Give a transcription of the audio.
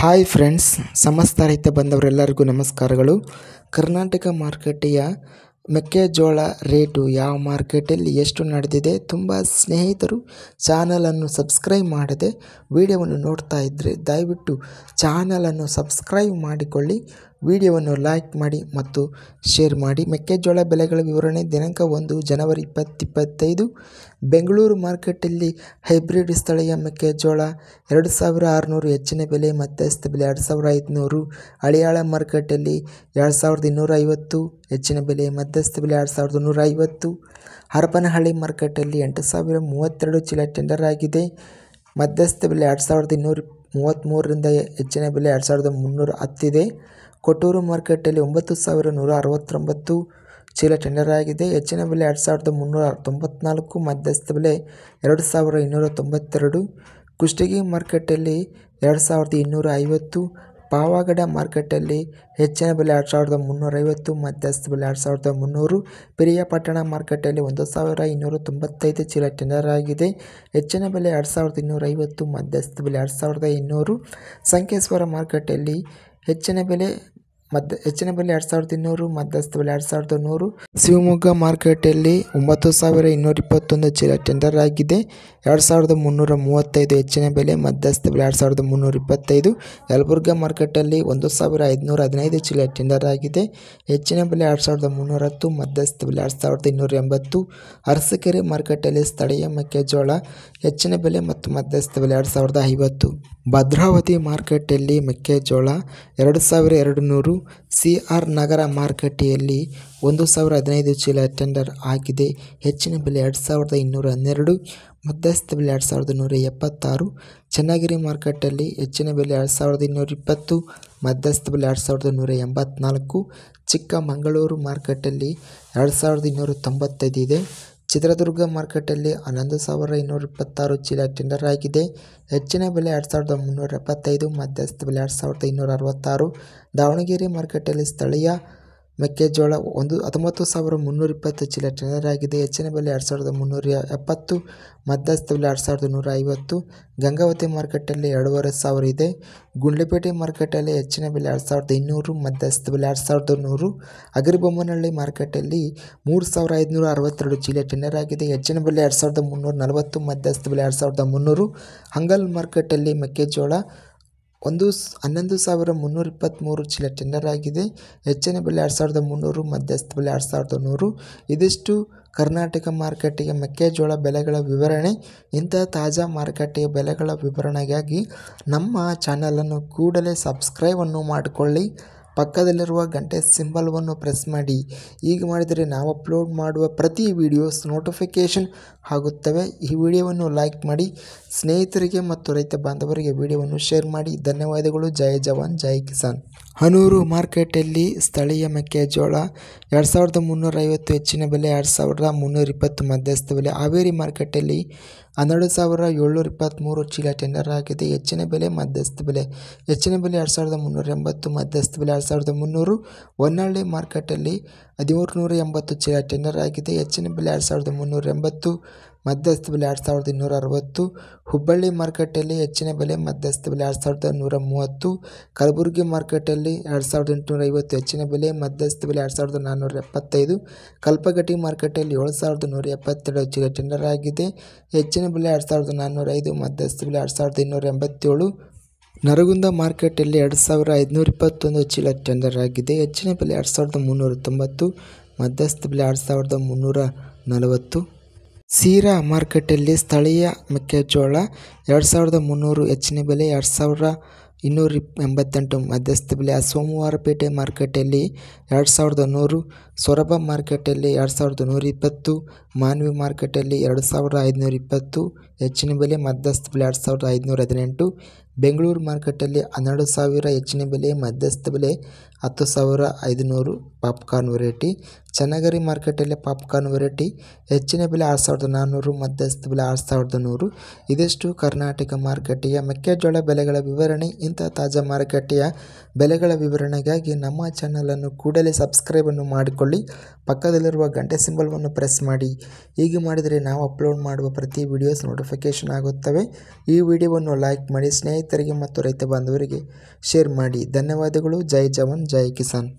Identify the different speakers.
Speaker 1: Hi friends, ಸಮಸ್ತ ರೈತ ಬಂದವರೆಲ್ಲರಿಗೂ ನಮಸ್ಕಾರಗಳು. ಕರ್ನಾಟಕ ಮಾರುಕಟ್ಟೆಯ ಮೆಕ್ಕೆಜೋಳ ರೇಟು ಯಾವ ಮಾರ್ಕೆಟಲ್ಲಿ ಎಷ್ಟು ನಡೆದಿದೆ? ತುಂಬ ಸ್ನೇಹಿತರು ಚಾನಲನ್ನು ಸಬ್ಸ್ಕ್ರೈಬ್ ಮಾಡದೆ ವಿಡಿಯೋವನ್ನು ನೋಡ್ತಾ ಇದ್ದರೆ ದಯವಿಟ್ಟು ಚಾನಲನ್ನು ಸಬ್ಸ್ಕ್ರೈಬ್ ಮಾಡಿಕೊಳ್ಳಿ, ವಿಡಿಯೋವನ್ನು ಲೈಕ್ ಮಾಡಿ ಮತ್ತು ಶೇರ್ ಮಾಡಿ. ಮೆಕ್ಕೆಜೋಳ ಬೆಲೆಗಳ ವಿವರಣೆ ದಿನಾಂಕ 1 ಜನವರಿ 2025. ಬೆಂಗಳೂರು ಮಾರ್ಕೆಟಲ್ಲಿ ಹೈಬ್ರಿಡ್ ಸ್ಥಳೀಯ ಮೆಕ್ಕೆಜೋಳ 2600 ಹೆಚ್ಚಿನ ಬೆಲೆ, ಮಧ್ಯಸ್ಥ ಬೆಲೆ 2500. ಹಳಿಯಾಳ ಮಾರ್ಕೆಟಲ್ಲಿ 2250 ಹೆಚ್ಚಿನ ಬೆಲೆ, ಮಧ್ಯಸ್ಥ ಬೆಲೆ 2150. ಹರಪನಹಳ್ಳಿ ಮಾರ್ಕೆಟಲ್ಲಿ 8032 ಚೀಲ ಟೆಂಡರ್ ಆಗಿದೆ, ಮಧ್ಯಸ್ಥ ಬೆಲೆ 2233ರಿಂದ ಹೆಚ್ಚಿನ ಬೆಲೆ 2310 ಇದೆ. ಕೊಟ್ಟೂರು ಮಾರ್ಕೆಟಲ್ಲಿ 9169 ಚೀಲ ಟೆಂಡರ್ ಆಗಿದೆ, ಹೆಚ್ಚಿನ ಬೆಲೆ 2394, ಮಧ್ಯಸ್ಥ ಬೆಲೆ 2292. ಕುಷ್ಟಗಿ ಮಾರ್ಕೆಟಲ್ಲಿ 2250. ಪಾವಗಡ ಮಾರ್ಕೆಟಲ್ಲಿ ಹೆಚ್ಚಿನ ಬೆಲೆ 2350, ಮಧ್ಯಸ್ಥ ಬೆಲೆ 2300. ಪಿರಿಯಾಪಟ್ಟಣ ಮಾರ್ಕೆಟಲ್ಲಿ 1295 ಚೀಲ ಟೆಂಡರ್ ಆಗಿದೆ, ಹೆಚ್ಚಿನ ಬೆಲೆ 2250, ಮಧ್ಯಸ್ಥ ಬೆಲೆ 2200. ಸಂಕೇಶ್ವರ ಮಾರ್ಕೆಟಲ್ಲಿ ಹೆಚ್ಚಿನ ಬೆಲೆ 2200, ಮಧ್ಯಸ್ಥ ಬೆಲೆ 2100. ಶಿವಮೊಗ್ಗ ಮಾರ್ಕೆಟಲ್ಲಿ 9221 ಚೀಲ ಟೆಂಡರ್ ಆಗಿದೆ, 2335 ಹೆಚ್ಚಿನ ಬೆಲೆ, ಮಧ್ಯಸ್ಥ ಬೆಲೆ 2325. ಯಲಬುರ್ಗಾ ಮಾರ್ಕೆಟಲ್ಲಿ 1515 ಚೀಲ ಟೆಂಡರ್ ಆಗಿದೆ, ಹೆಚ್ಚಿನ ಬೆಲೆ 2310, ಮಧ್ಯಸ್ಥ ಬೆಲೆ 2280. ಅರಸೀಕೆರೆ ಮಾರ್ಕೆಟಲ್ಲಿ ಸ್ಥಳೀಯ ಮೆಕ್ಕೆಜೋಳ ಹೆಚ್ಚಿನ ಬೆಲೆ ಮತ್ತು ಮಧ್ಯಸ್ಥ ಬೆಲೆ 2050. ಭದ್ರಾವತಿ ಮಾರ್ಕೆಟಲ್ಲಿ ಮೆಕ್ಕೆಜೋಳ 2200. CR ನಗರ ಮಾರುಕಟ್ಟೆಯಲ್ಲಿ 1015 ಚೀಲ ಟೆಂಡರ್ ಆಗಿದೆ, ಹೆಚ್ಚಿನ ಬೆಲೆ 2212, ಮಧ್ಯಸ್ಥ ಬೆಲೆ 2176. ಚನ್ನಗಿರಿ ಮಾರ್ಕೆಟಲ್ಲಿ ಹೆಚ್ಚಿನ ಬೆಲೆ 2220, ಮಧ್ಯಸ್ಥ ಬೆಲೆ 2184. ಚಿಕ್ಕಮಗಳೂರು ಮಾರ್ಕೆಟಲ್ಲಿ 2295 ಇದೆ. ಚಿತ್ರದುರ್ಗ ಮಾರ್ಕೆಟಲ್ಲಿ 11226 ಚೀಲ ಟೆಂಡರ್ ಆಗಿದೆ, ಹೆಚ್ಚಿನ ಬೆಲೆ 2375, ಮಧ್ಯಸ್ಥ ಬೆಲೆ 2266. ದಾವಣಗೆರೆ ಮಾರ್ಕೆಟಲ್ಲಿ ಸ್ಥಳೀಯ ಮೆಕ್ಕೆಜೋಳ 19320 ಚೀಲ ಟೆಂಡರ್ ಆಗಿದೆ, ಹೆಚ್ಚಿನ ಬೆಲೆ 2370, ಮಧ್ಯಸ್ಥ ಬೆಲೆ 2150. ಗಂಗಾವತಿ ಮಾರ್ಕೆಟಲ್ಲಿ 2500 ಇದೆ. ಗುಂಡ್ಲುಪೇಟೆ ಮಾರ್ಕೆಟಲ್ಲಿ ಹೆಚ್ಚಿನ ಬೆಲೆ 2200, ಮಧ್ಯಸ್ಥ ಬೆಲೆ 2100. ಹಗರಿಬೊಮ್ಮನಹಳ್ಳಿ ಮಾರ್ಕೆಟಲ್ಲಿ 3562 ಚೀಲ ಟೆಂಡರ್ ಆಗಿದೆ, ಹೆಚ್ಚಿನ ಬೆಲೆ 2340, ಮಧ್ಯಸ್ಥ ಬೆಲೆ 2300. ಹಂಗಲ್ ಮಾರ್ಕೆಟಲ್ಲಿ ಮೆಕ್ಕೆಜೋಳ 11323 ಚೀಲ ಟೆಂಡರ್ ಆಗಿದೆ, ಹೆಚ್ಚಿನ ಬೆಲೆ 2300, ಮಧ್ಯಸ್ಥ ಬೆಲೆ 2100. ಇದಿಷ್ಟು ಕರ್ನಾಟಕ ಮಾರುಕಟ್ಟೆಯ ಮೆಕ್ಕೆಜೋಳ ಬೆಲೆಗಳ ವಿವರಣೆ. ಇಂತಹ ತಾಜಾ ಮಾರುಕಟ್ಟೆಯ ಬೆಲೆಗಳ ವಿವರಣೆಗಾಗಿ ನಮ್ಮ ಚಾನಲನ್ನು ಕೂಡಲೇ ಸಬ್ಸ್ಕ್ರೈಬನ್ನು ಮಾಡಿಕೊಳ್ಳಿ, ಪಕ್ಕದಲ್ಲಿರುವ ಗಂಟೆ ಸಿಂಬಲ್ವನ್ನು ಪ್ರೆಸ್ ಮಾಡಿ. ಹೀಗೆ ಮಾಡಿದರೆ ನಾವು ಅಪ್ಲೋಡ್ ಮಾಡುವ ಪ್ರತಿ ವಿಡಿಯೋಸ್ ನೋಟಿಫಿಕೇಷನ್ ಆಗುತ್ತವೆ. ಈ ವಿಡಿಯೋವನ್ನು ಲೈಕ್ ಮಾಡಿ, ಸ್ನೇಹಿತರಿಗೆ ಮತ್ತು ರೈತ ಬಾಂಧವರಿಗೆ ವಿಡಿಯೋವನ್ನು ಶೇರ್ ಮಾಡಿ. ಧನ್ಯವಾದಗಳು. ಜೈ ಜವಾನ್ ಜೈ ಕಿಸಾನ್. ಹನೂರು ಮಾರ್ಕೆಟಲ್ಲಿ ಸ್ಥಳೀಯ ಮೆಕ್ಕೆಜೋಳ 2350, ಹೆಚ್ಚಿನ ಬೆಲೆ 2320, ಮಧ್ಯಸ್ಥ ಬೆಲೆ. ಹಾವೇರಿ ಮಾರ್ಕೆಟಲ್ಲಿ 12723 ಚೀಲ ಟೆಂಡರ್ ಆಗಿದೆ, ಹೆಚ್ಚಿನ ಬೆಲೆ, ಮಧ್ಯಸ್ಥ ಬೆಲೆ. ಹೆಚ್ಚಿನ ಬೆಲೆ 2380, ಮಧ್ಯಸ್ಥ ಬೆಲೆ 2300. ಹೊನ್ನಾಳಿ ಮಾರ್ಕೆಟಲ್ಲಿ 1380 ಚೀಲ ಟೆಂಡರ್ ಆಗಿದೆ, ಹೆಚ್ಚಿನ ಬೆಲೆ 2380, ಮಧ್ಯಸ್ಥ ಬೆಲೆ 2260. ಹುಬ್ಬಳ್ಳಿ ಮಾರ್ಕೆಟಲ್ಲಿ ಹೆಚ್ಚಿನ ಬೆಲೆ, ಮಧ್ಯಸ್ಥ ಬೆಲೆ 2130. ಕಲಬುರಗಿ ಮಾರ್ಕೆಟಲ್ಲಿ 2850 ಹೆಚ್ಚಿನ ಬೆಲೆ, ಮಧ್ಯಸ್ಥ ಬೆಲೆ 2475. ಕಲ್ಪಗಟ್ಟಿ ಮಾರ್ಕೆಟಲ್ಲಿ 7172 ಚೀಲ ಟೆಂಡರ್ ಆಗಿದೆ, ಹೆಚ್ಚಿನ ಬೆಲೆ 2405, ಮಧ್ಯಸ್ಥ ಬೆಲೆ 2287. ನರಗುಂದ ಮಾರ್ಕೆಟಲ್ಲಿ 2521 ಚೀಲ ಟೆಂಡರ್ ಆಗಿದೆ, ಹೆಚ್ಚಿನ ಬೆಲೆ 2390, ಮಧ್ಯಸ್ಥ ಬೆಲೆ 2340. ಸೀರಾ ಮಾರ್ಕೆಟಲ್ಲಿ ಸ್ಥಳೀಯ ಮೆಕ್ಕೆಜೋಳ 2300, ಹೆಚ್ಚಿನ ಬೆಲೆ 2288, ಮಧ್ಯಸ್ಥ ಬೆಲೆ. ಸೋಮವಾರಪೇಟೆ ಮಾರ್ಕೆಟಲ್ಲಿ 2100. ಸೊರಬ ಮಾರ್ಕೆಟಲ್ಲಿ 2120, ಮಾನ್ವಿ ಮಾರ್ಕೆಟಲ್ಲಿ 2520, ಹೆಚ್ಚಿನ ಬೆಲೆ, ಮಧ್ಯಸ್ಥ ಬೆಲೆ 2518. ಬೆಂಗಳೂರು ಮಾರ್ಕೆಟಲ್ಲಿ 12000 ಹೆಚ್ಚಿನ ಬೆಲೆ, ಮಧ್ಯಸ್ಥ ಬೆಲೆ 10500 ಪಾಪ್ಕಾರ್ನ್ ವೆರೈಟಿ. ಚನ್ನಗಿರಿ ಮಾರ್ಕೆಟಲ್ಲಿ ಪಾಪ್ಕಾರ್ನ್ ವೆರೈಟಿ ಹೆಚ್ಚಿನ ಬೆಲೆ 6400, ಮಧ್ಯಸ್ಥ ಬೆಲೆ 6100. ಇದಿಷ್ಟು ಕರ್ನಾಟಕ ಮಾರುಕಟ್ಟೆಯ ಮೆಕ್ಕೆಜೋಳ ಬೆಲೆಗಳ ವಿವರಣೆ. ಇಂತಹ ತಾಜಾ ಮಾರುಕಟ್ಟೆಯ ಬೆಲೆಗಳ ವಿವರಣೆಗಾಗಿ ನಮ್ಮ ಚಾನಲನ್ನು ಕೂಡಲೇ ಸಬ್ಸ್ಕ್ರೈಬನ್ನು ಮಾಡಿಕೊಳ್ಳಿ, ಪಕ್ಕದಲ್ಲಿರುವ ಗಂಟೆ ಸಿಂಬಲ್ವನ್ನು ಪ್ರೆಸ್ ಮಾಡಿ. ಹೀಗೆ ಮಾಡಿದರೆ ನಾವು ಅಪ್ಲೋಡ್ ಮಾಡುವ ಪ್ರತಿ ವಿಡಿಯೋಸ್ ನೋಟಿಫಿಕೇಷನ್ ಆಗುತ್ತವೆ. ಈ ವಿಡಿಯೋವನ್ನು ಲೈಕ್ ಮಾಡಿ, ಸ್ನೇಹಿತರೆ ಸ್ನೇಹಿತರಿಗೆ ಮತ್ತು ರೈತ ಬಾಂಧವರಿಗೆ ಶೇರ್ ಮಾಡಿ. ಧನ್ಯವಾದಗಳು. ಜೈ ಜವಾನ್ ಜೈ ಕಿಸಾನ್.